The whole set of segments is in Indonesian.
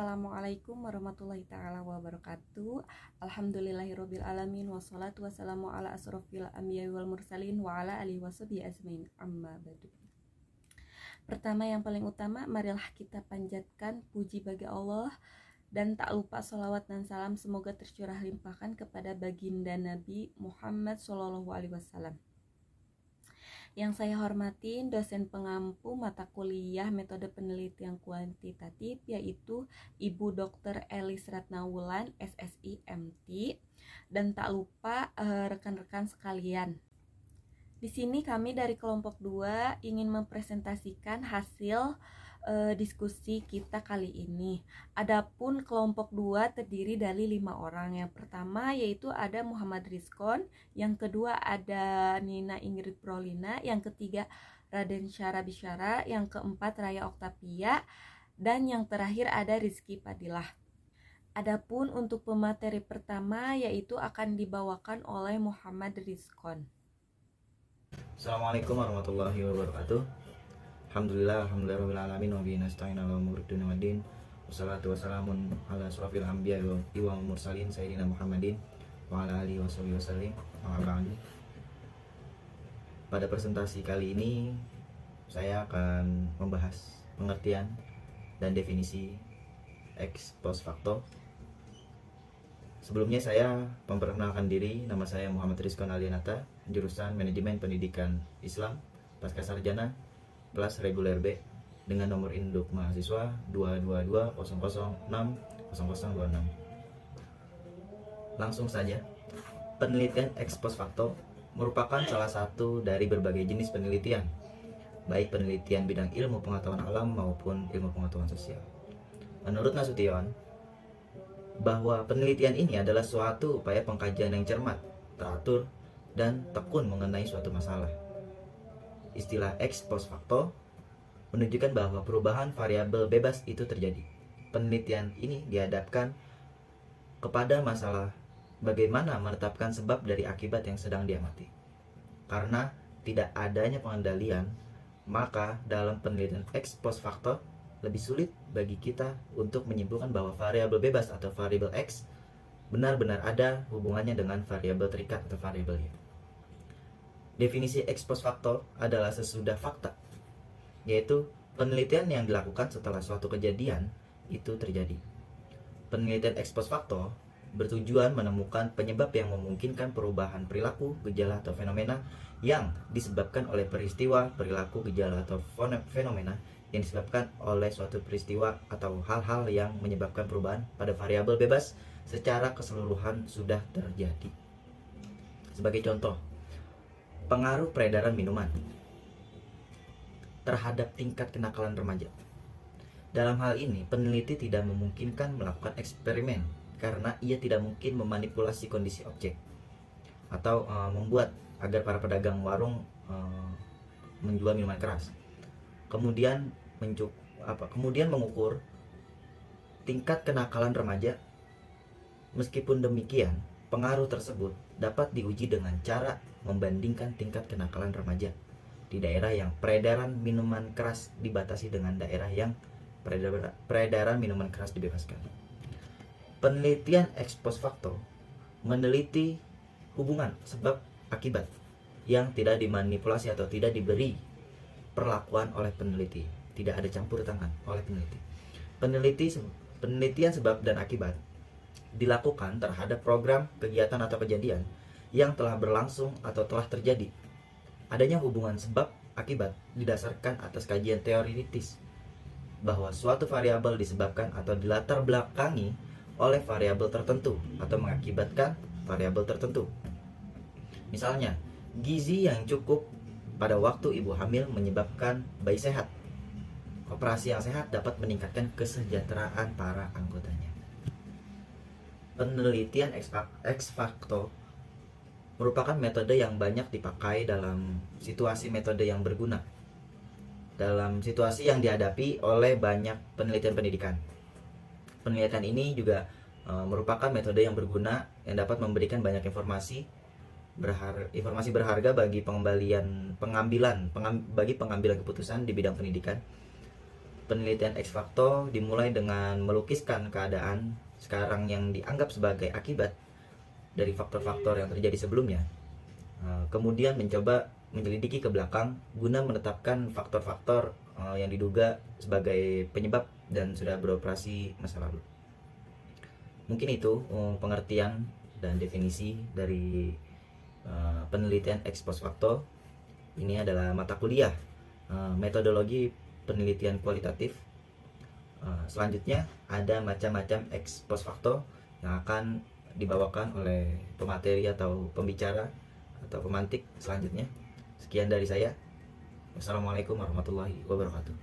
Assalamualaikum warahmatullahi ta'ala wabarakatuh. Alhamdulillahirabbil alamin wassalatu wassalamu ala asrofil anbiya'i wal mursalin wa ala alihi washabihi ajmain. Amma ba'du. Pertama yang paling utama, marilah kita panjatkan puji bagi Allah dan tak lupa sholawat dan salam semoga tercurah limpahkan kepada baginda Nabi Muhammad SAW. Yang saya hormatin dosen pengampu mata kuliah metode penelitian kuantitatif yaitu Ibu Dr. Elis Ratnawulan SSI MT, dan tak lupa rekan-rekan sekalian. Di sini kami dari kelompok 2 ingin mempresentasikan hasil diskusi kita kali ini. Adapun kelompok 2 terdiri dari 5 orang. Yang pertama yaitu ada Muhammad Rizkon, yang kedua ada Nina Ingrid Prolina, yang ketiga Raden Syara Bisyara, yang keempat Raya Oktavia, dan yang terakhir ada Rizky Padilah. Adapun untuk pemateri pertama yaitu akan dibawakan oleh Muhammad Rizkon. Assalamualaikum warahmatullahi wabarakatuh. Alhamdulillahirabbil alamin wa bihi nasta'in ala umuri dunya waddin. Wassalatu wassalamun ala asrofil anbiya'i wal mursalin sayyidina Muhammadin wa ala alihi wasallim. Pada presentasi kali ini saya akan membahas pengertian dan definisi ex post facto. Sebelumnya saya memperkenalkan diri, nama saya Muhammad Rizkon Alianata, jurusan Manajemen Pendidikan Islam, pasca sarjana, kelas reguler B, dengan nomor induk mahasiswa 22200600026. Langsung saja, penelitian ex post facto merupakan salah satu dari berbagai jenis penelitian, baik penelitian bidang ilmu pengetahuan alam maupun ilmu pengetahuan sosial. Menurut Nasution, bahwa penelitian ini adalah suatu upaya pengkajian yang cermat, teratur, dan tekun mengenai suatu masalah. Istilah ex post facto menunjukkan bahwa perubahan variabel bebas itu terjadi. Penelitian ini dihadapkan kepada masalah bagaimana menetapkan sebab dari akibat yang sedang diamati. Karena tidak adanya pengendalian, maka dalam penelitian ex post facto lebih sulit bagi kita untuk menyimpulkan bahwa variabel bebas atau variabel X benar-benar ada hubungannya dengan variabel terikat atau variabel Y. Definisi ex post facto adalah sesudah fakta, yaitu penelitian yang dilakukan setelah suatu kejadian itu terjadi. Penelitian ex post facto bertujuan menemukan penyebab yang memungkinkan perubahan perilaku, gejala, atau fenomena yang disebabkan oleh peristiwa, perilaku, gejala, atau fenomena yang disebabkan oleh suatu peristiwa atau hal-hal yang menyebabkan perubahan pada variabel bebas secara keseluruhan sudah terjadi. Sebagai contoh, pengaruh peredaran minuman terhadap tingkat kenakalan remaja. Dalam hal ini, peneliti tidak memungkinkan melakukan eksperimen karena ia tidak mungkin memanipulasi kondisi objek atau membuat agar para pedagang warung menjual minuman keras. Kemudian mengukur tingkat kenakalan remaja. Meskipun demikian, pengaruh tersebut dapat diuji dengan cara membandingkan tingkat kenakalan remaja di daerah yang peredaran minuman keras dibatasi dengan daerah yang peredaran minuman keras dibebaskan. Penelitian ex post facto meneliti hubungan sebab akibat yang tidak dimanipulasi atau tidak diberi perlakuan oleh peneliti, tidak ada campur tangan oleh peneliti. Penelitian sebab dan akibat dilakukan terhadap program, kegiatan, atau kejadian yang telah berlangsung atau telah terjadi. Adanya hubungan sebab akibat didasarkan atas kajian teoritis bahwa suatu variabel disebabkan atau dilatar belakangi oleh variabel tertentu atau mengakibatkan variabel tertentu. Misalnya, gizi yang cukup pada waktu ibu hamil menyebabkan bayi sehat. Operasi yang sehat dapat meningkatkan kesejahteraan para anggotanya. Penelitian ex facto merupakan metode yang banyak dipakai dalam situasi metode yang berguna dalam situasi yang dihadapi oleh banyak penelitian pendidikan. Penelitian ini juga merupakan metode yang berguna yang dapat memberikan banyak informasi berharga bagi pengambilan keputusan di bidang pendidikan. Penelitian X facto dimulai dengan melukiskan keadaan sekarang yang dianggap sebagai akibat dari faktor-faktor yang terjadi sebelumnya. Kemudian mencoba menyelidiki ke belakang guna menetapkan faktor-faktor yang diduga sebagai penyebab dan sudah beroperasi masa lalu. Mungkin itu pengertian dan definisi dari penelitian ex post facto. Ini adalah mata kuliah metodologi penelitian kualitatif. Selanjutnya ada macam-macam ex post facto yang akan dibawakan oleh pemateri atau pembicara atau pemantik selanjutnya. Sekian dari saya. Wassalamualaikum warahmatullahi wabarakatuh.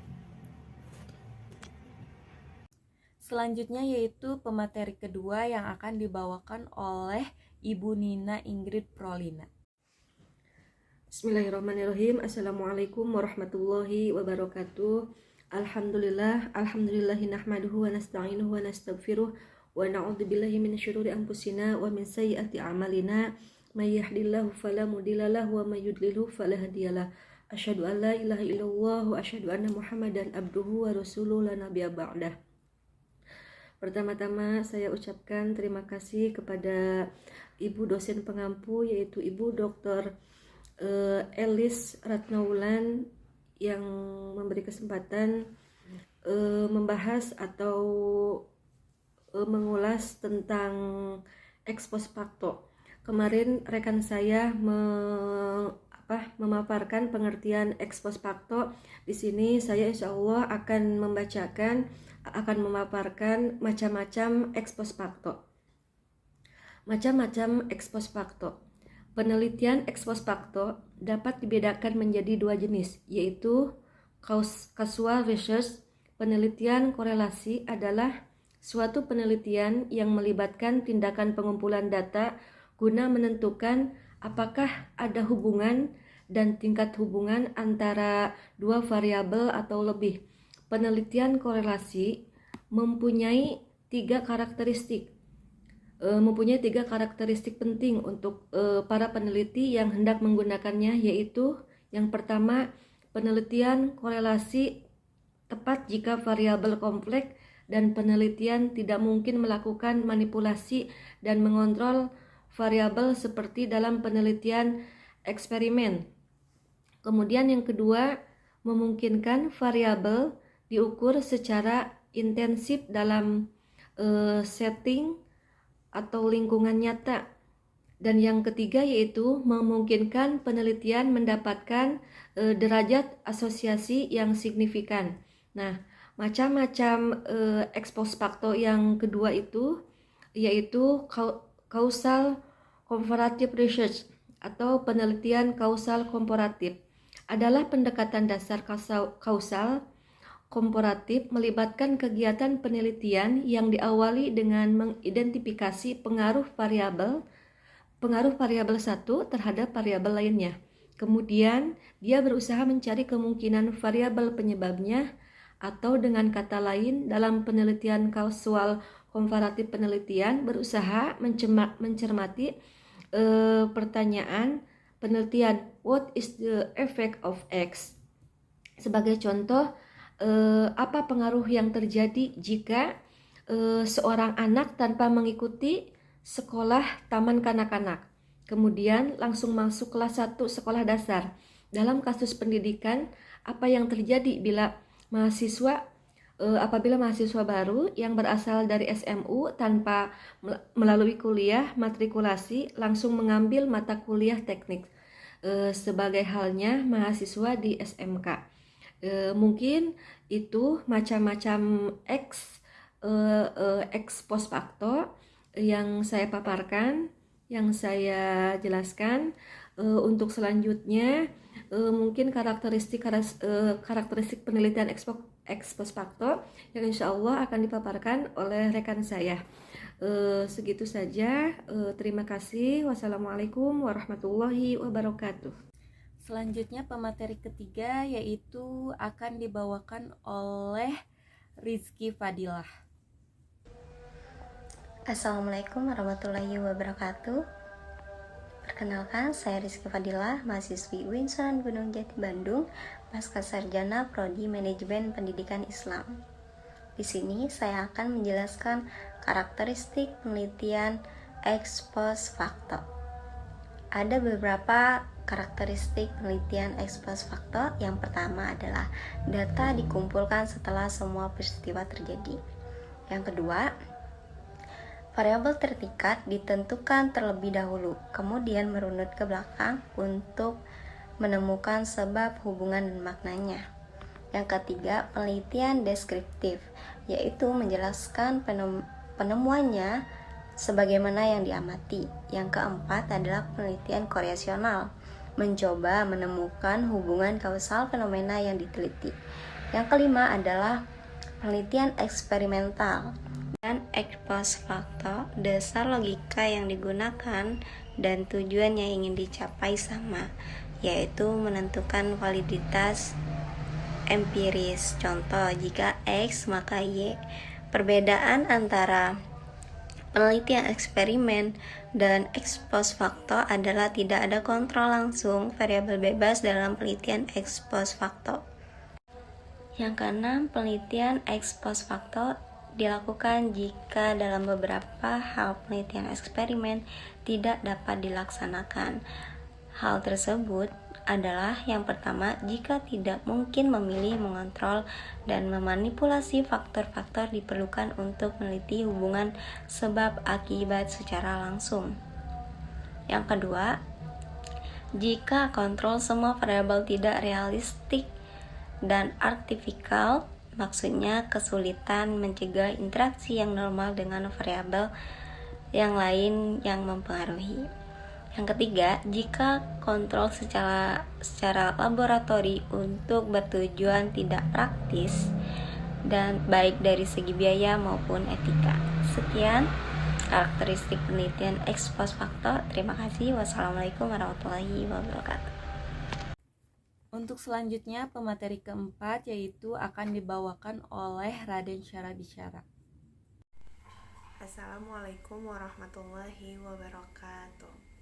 Selanjutnya yaitu pemateri kedua yang akan dibawakan oleh Ibu Nina Ingrid Prolina. Bismillahirrahmanirrahim. Assalamualaikum warahmatullahi wabarakatuh. Alhamdulillahi nahmaduhu wa nasta'inuhu wa nastaghfiruh wa na'udzubillahi min syururi anfusina wa min sayyiati a'malina may yahdihillahu fala mudhillalah wa may yudlilhu fala hadiyalah. Asyhadu an la ilaha illallah wa asyhadu anna Muhammadan abduhu wa rasuluhu la nabiyya ba'dah. Pertama-tama saya ucapkan terima kasih kepada Ibu dosen pengampu yaitu Ibu Dr. Elis Ratnaulan yang memberi kesempatan membahas atau mengulas tentang ex post facto. Kemarin rekan saya memaparkan pengertian ex post facto. Di sini saya insya Allah akan memaparkan macam-macam ex post facto. Macam-macam ex post facto. Penelitian ex post facto dapat dibedakan menjadi dua jenis, yaitu causal research. Penelitian korelasi adalah suatu penelitian yang melibatkan tindakan pengumpulan data guna menentukan apakah ada hubungan dan tingkat hubungan antara dua variabel atau lebih. Penelitian korelasi mempunyai tiga karakteristik penting untuk para peneliti yang hendak menggunakannya, yaitu yang pertama, penelitian korelasi tepat jika variabel kompleks dan penelitian tidak mungkin melakukan manipulasi dan mengontrol variabel seperti dalam penelitian eksperimen. Kemudian yang kedua, memungkinkan variabel diukur secara intensif dalam setting atau lingkungan nyata. Dan yang ketiga yaitu memungkinkan penelitian mendapatkan derajat asosiasi yang signifikan. Nah, macam-macam ex post facto yang kedua itu yaitu causal comparative research atau penelitian kausal komparatif adalah pendekatan dasar kausal komparatif melibatkan kegiatan penelitian yang diawali dengan mengidentifikasi pengaruh variabel satu terhadap variabel lainnya. Kemudian, dia berusaha mencari kemungkinan variabel penyebabnya, atau dengan kata lain, dalam penelitian kausal komparatif penelitian berusaha mencermati pertanyaan penelitian what is the effect of X. Sebagai contoh, apa pengaruh yang terjadi jika seorang anak tanpa mengikuti sekolah taman kanak-kanak, kemudian langsung masuk kelas 1 sekolah dasar. Dalam kasus pendidikan, apa yang terjadi apabila mahasiswa baru yang berasal dari SMU tanpa melalui kuliah matrikulasi langsung mengambil mata kuliah teknik, sebagai halnya mahasiswa di SMK. Mungkin itu macam-macam ex post facto yang saya paparkan, yang saya jelaskan. Untuk selanjutnya mungkin karakteristik penelitian ex post facto yang insya Allah akan dipaparkan oleh rekan saya. Segitu saja. Terima kasih. Wassalamualaikum warahmatullahi wabarakatuh. Selanjutnya pemateri ketiga yaitu akan dibawakan oleh Rizky Fadilah. Assalamualaikum warahmatullahi wabarakatuh. Perkenalkan, saya Rizky Fadilah, mahasiswi UIN Sunan Gunung Jati Bandung, Pascasarjana Prodi Manajemen Pendidikan Islam. Di sini saya akan menjelaskan karakteristik penelitian ex post facto. Ada beberapa karakteristik penelitian ex post facto. Yang pertama adalah data dikumpulkan setelah semua peristiwa terjadi. Yang kedua, variabel terdekat ditentukan terlebih dahulu, kemudian merunut ke belakang untuk menemukan sebab, hubungan, dan maknanya. Yang ketiga, penelitian deskriptif, yaitu menjelaskan penemuannya sebagaimana yang diamati. Yang keempat adalah penelitian korelasional, mencoba menemukan hubungan kausal fenomena yang diteliti. Yang kelima adalah penelitian eksperimental. Dan ex post facto, dasar logika yang digunakan dan tujuan yang ingin dicapai sama, yaitu menentukan validitas empiris. Contoh, jika X maka Y. Perbedaan antara penelitian eksperimen dan ex post facto adalah tidak ada kontrol langsung variabel bebas dalam penelitian ex post facto. Yang keenam, penelitian ex post facto dilakukan jika dalam beberapa hal penelitian eksperimen tidak dapat dilaksanakan. Hal tersebut adalah yang pertama, jika tidak mungkin memilih, mengontrol, dan memanipulasi faktor-faktor diperlukan untuk meneliti hubungan sebab akibat secara langsung. Yang kedua, jika kontrol semua variabel tidak realistik dan artifikal, maksudnya kesulitan mencegah interaksi yang normal dengan variabel yang lain yang mempengaruhi. Yang ketiga, jika kontrol secara laboratori untuk bertujuan tidak praktis dan baik dari segi biaya maupun etika. Sekian karakteristik penelitian ex post facto. Terima kasih. Wassalamualaikum warahmatullahi wabarakatuh. Untuk selanjutnya, pemateri keempat yaitu akan dibawakan oleh Raden Syara Bisyara. Assalamualaikum warahmatullahi wabarakatuh.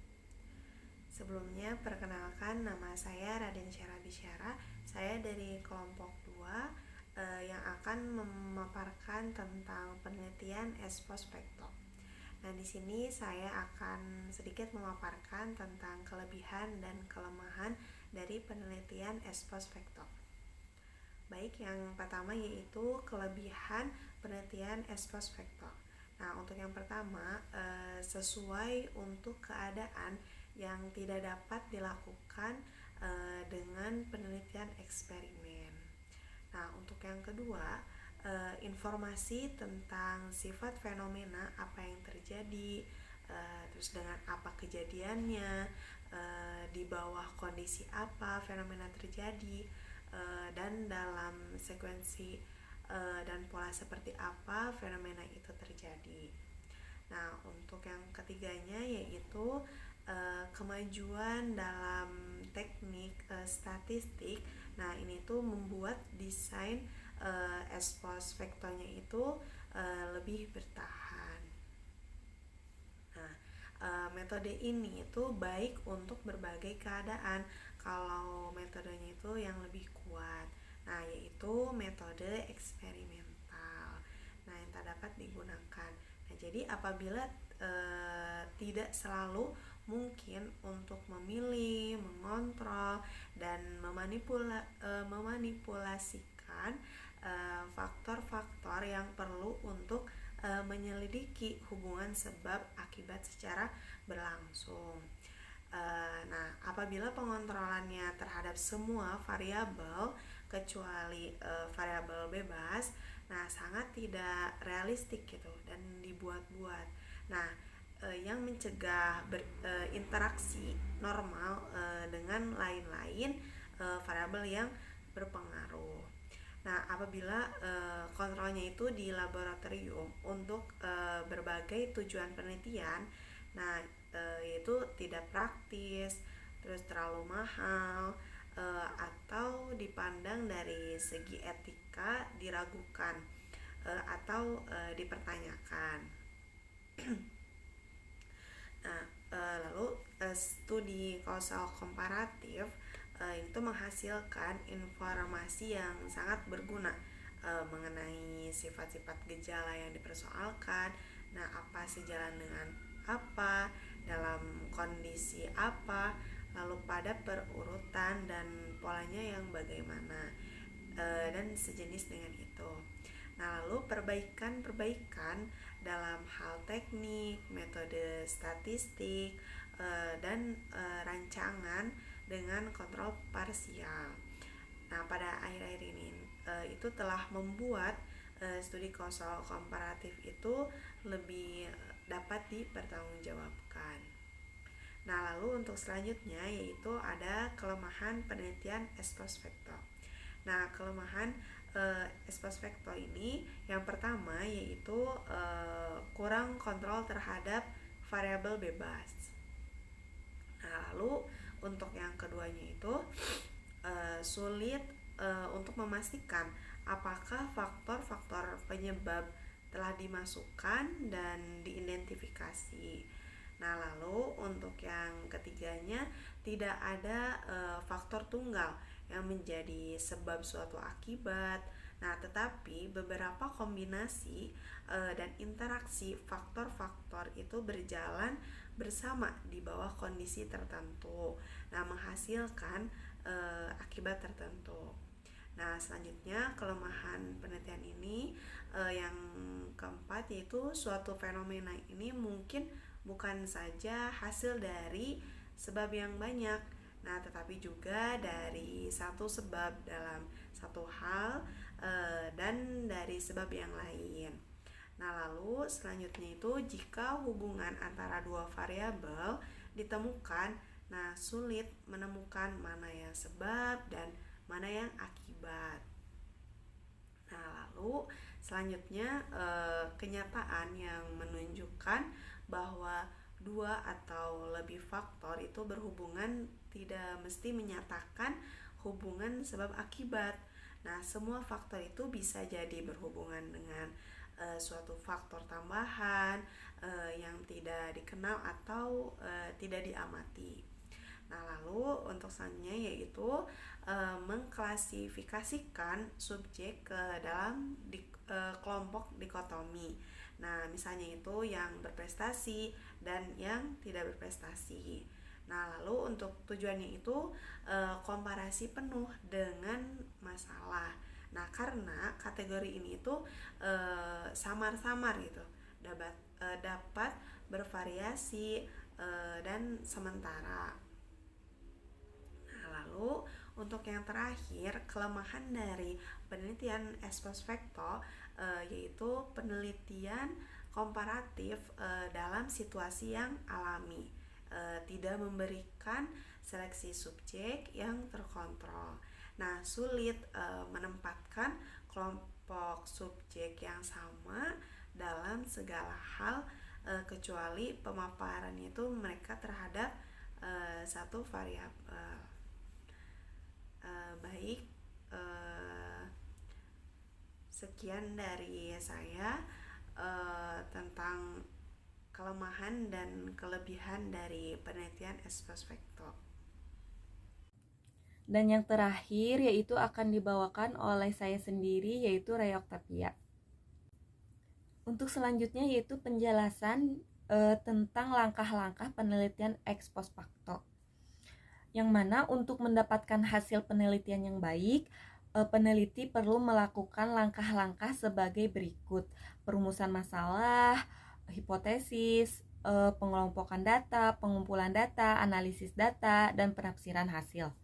Sebelumnya, perkenalkan, nama saya Raden Syara Bisyara. Saya dari kelompok 2 yang akan memaparkan tentang penelitian ex post facto. Nah, di sini saya akan sedikit memaparkan tentang kelebihan dan kelemahan dari penelitian ex post facto. Baik, yang pertama yaitu kelebihan penelitian ex post facto. Nah, untuk yang pertama, sesuai untuk keadaan yang tidak dapat dilakukan dengan penelitian eksperimen. Nah, untuk yang kedua, informasi tentang sifat fenomena, apa yang terjadi, terus dengan apa kejadiannya, di bawah kondisi apa fenomena terjadi, dan dalam sekuensi dan pola seperti apa fenomena itu terjadi. Nah, untuk yang ketiganya yaitu kemajuan dalam teknik statistik. Nah, ini tuh membuat desain ex post facto-nya itu lebih bertahan. Nah, metode ini itu baik untuk berbagai keadaan. Kalau metodenya itu yang lebih kuat, nah, yaitu metode eksperimental. Nah, yang tak dapat digunakan. Nah, jadi apabila tidak selalu mungkin untuk memilih, mengontrol, dan memanipulasikan faktor-faktor yang perlu untuk menyelidiki hubungan sebab akibat secara berlangsung. Nah, apabila pengontrolannya terhadap semua variabel kecuali variabel bebas, nah, sangat tidak realistik gitu dan dibuat-buat. Nah, yang mencegah interaksi normal dengan lain-lain variabel yang berpengaruh. Nah, apabila kontrolnya itu di laboratorium untuk berbagai tujuan penelitian, nah, yaitu tidak praktis, terus terlalu mahal, atau dipandang dari segi etika diragukan atau dipertanyakan. Nah, lalu studi kausal komparatif itu menghasilkan informasi yang sangat berguna mengenai sifat-sifat gejala yang dipersoalkan. Nah, apa sejalan dengan apa, dalam kondisi apa, lalu pada perurutan dan polanya yang bagaimana, dan sejenis dengan itu. Nah, lalu perbaikan dalam hal teknik, metode statistik, dan rancangan dengan kontrol parsial. Nah, pada akhir-akhir ini itu telah membuat studi kausal komparatif itu lebih dapat dipertanggungjawabkan. Nah, lalu untuk selanjutnya yaitu ada kelemahan penelitian ex post facto. Nah, kelemahan ex post facto ini yang pertama yaitu kurang kontrol terhadap variabel bebas. Nah, lalu untuk yang keduanya itu sulit untuk memastikan apakah faktor-faktor penyebab telah dimasukkan dan diidentifikasi. Nah, lalu untuk yang ketiganya tidak ada faktor tunggal yang menjadi sebab suatu akibat. Nah, tetapi beberapa kombinasi dan interaksi faktor-faktor itu berjalan bersama di bawah kondisi tertentu. Nah, menghasilkan akibat tertentu. Nah, selanjutnya kelemahan penelitian ini yang keempat yaitu suatu fenomena ini mungkin bukan saja hasil dari sebab yang banyak, nah tetapi juga dari satu sebab dalam satu hal dan dari sebab yang lain. Nah, lalu selanjutnya itu jika hubungan antara dua variabel ditemukan, nah sulit menemukan mana yang sebab dan mana yang akibat. Nah, lalu selanjutnya kenyataan yang menunjukkan bahwa dua atau lebih faktor itu berhubungan tidak mesti menyatakan hubungan sebab akibat. Nah, semua faktor itu bisa jadi berhubungan dengan suatu faktor tambahan yang tidak dikenal atau tidak diamati. Nah, lalu untuk selanjutnya yaitu mengklasifikasikan subjek ke dalam kelompok dikotomi. Nah, misalnya itu yang berprestasi dan yang tidak berprestasi. Nah, lalu untuk tujuannya itu komparasi penuh dengan masalah. Nah, karena kategori ini itu samar-samar gitu, dapat bervariasi dan sementara. Nah, lalu untuk yang terakhir, kelemahan dari penelitian ex post facto yaitu penelitian komparatif dalam situasi yang alami, tidak memberikan seleksi subjek yang terkontrol. Nah, sulit menempatkan kelompok subjek yang sama dalam segala hal kecuali pemaparannya itu mereka terhadap satu variabel. Baik, sekian dari saya tentang kelemahan dan kelebihan dari penelitian ex post facto. Dan yang terakhir yaitu akan dibawakan oleh saya sendiri yaitu Rea Octavia. Untuk selanjutnya yaitu penjelasan tentang langkah-langkah penelitian ex post facto. Yang mana untuk mendapatkan hasil penelitian yang baik, peneliti perlu melakukan langkah-langkah sebagai berikut: perumusan masalah, hipotesis, pengelompokan data, pengumpulan data, analisis data, dan penafsiran hasil.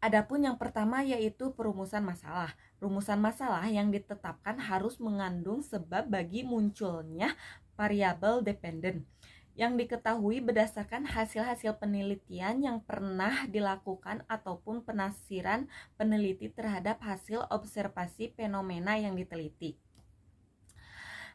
Adapun yang pertama yaitu perumusan masalah. Rumusan masalah yang ditetapkan harus mengandung sebab bagi munculnya variabel dependen yang diketahui berdasarkan hasil-hasil penelitian yang pernah dilakukan ataupun penafsiran peneliti terhadap hasil observasi fenomena yang diteliti.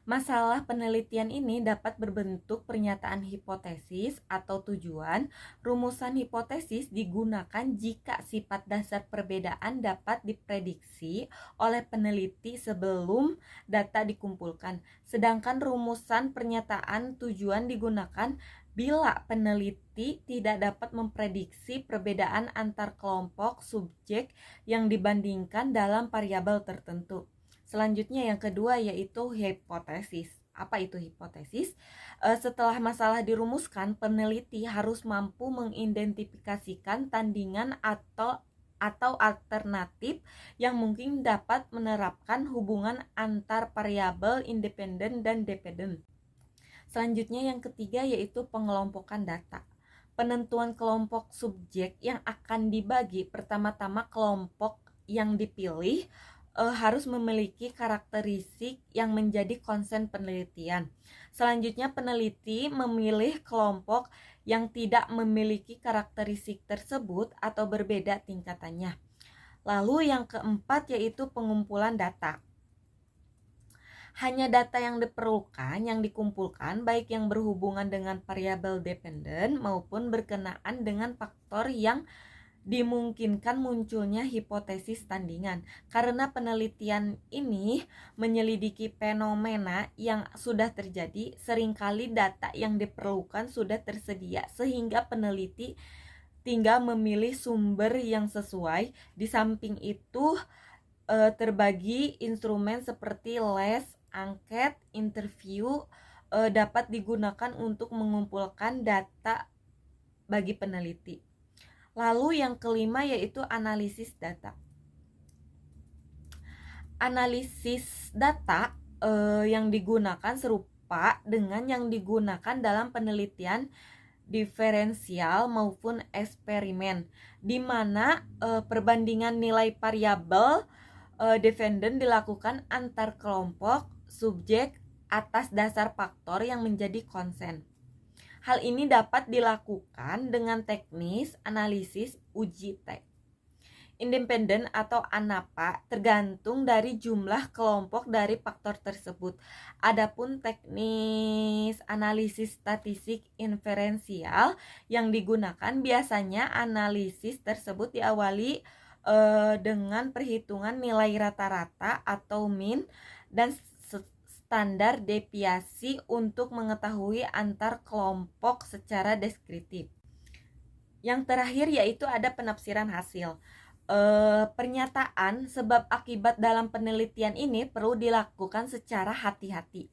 Masalah penelitian ini dapat berbentuk pernyataan hipotesis atau tujuan. Rumusan hipotesis digunakan jika sifat dasar perbedaan dapat diprediksi oleh peneliti sebelum data dikumpulkan. Sedangkan rumusan pernyataan tujuan digunakan bila peneliti tidak dapat memprediksi perbedaan antar kelompok subjek yang dibandingkan dalam variabel tertentu. Selanjutnya yang kedua yaitu hipotesis. Apa itu hipotesis? Setelah masalah dirumuskan, peneliti harus mampu mengidentifikasikan tandingan atau alternatif yang mungkin dapat menerapkan hubungan antar variabel independen dan dependen. Selanjutnya yang ketiga yaitu pengelompokan data. Penentuan kelompok subjek yang akan dibagi, pertama-tama kelompok yang dipilih harus memiliki karakteristik yang menjadi konsen penelitian. Selanjutnya peneliti memilih kelompok yang tidak memiliki karakteristik tersebut atau berbeda tingkatannya. Lalu yang keempat yaitu pengumpulan data. Hanya data yang diperlukan yang dikumpulkan, baik yang berhubungan dengan variabel dependen maupun berkenaan dengan faktor yang dimungkinkan munculnya hipotesis tandingan. Karena penelitian ini menyelidiki fenomena yang sudah terjadi, seringkali data yang diperlukan sudah tersedia sehingga peneliti tinggal memilih sumber yang sesuai. Di samping itu terbagi instrumen seperti les, angket, interview dapat digunakan untuk mengumpulkan data bagi peneliti. Lalu yang kelima yaitu analisis data. Analisis data yang digunakan serupa dengan yang digunakan dalam penelitian diferensial maupun eksperimen, di mana perbandingan nilai variabel dependen dilakukan antar kelompok subjek atas dasar faktor yang menjadi konsen. Hal ini dapat dilakukan dengan teknis analisis uji T. Independen atau ANAPA tergantung dari jumlah kelompok dari faktor tersebut. Adapun teknis analisis statistik inferensial yang digunakan biasanya analisis tersebut diawali dengan perhitungan nilai rata-rata atau mean dan standar deviasi untuk mengetahui antar kelompok secara deskriptif. Yang terakhir yaitu ada penafsiran hasil. Pernyataan sebab akibat dalam penelitian ini perlu dilakukan secara hati-hati.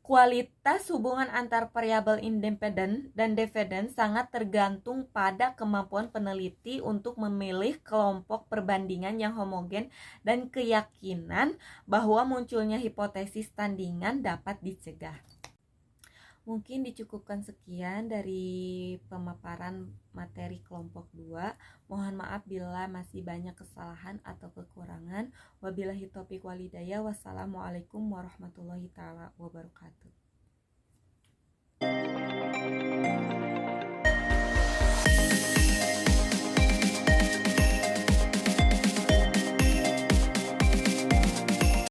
Kualitas hubungan antar variabel independen dan dependen sangat tergantung pada kemampuan peneliti untuk memilih kelompok perbandingan yang homogen dan keyakinan bahwa munculnya hipotesis tandingan dapat dicegah. Mungkin dicukupkan sekian dari pemaparan materi kelompok 2. Mohon maaf bila masih banyak kesalahan atau kekurangan. Wabillahi taufiq walhidayah. Wassalamualaikum warahmatullahi taala wabarakatuh.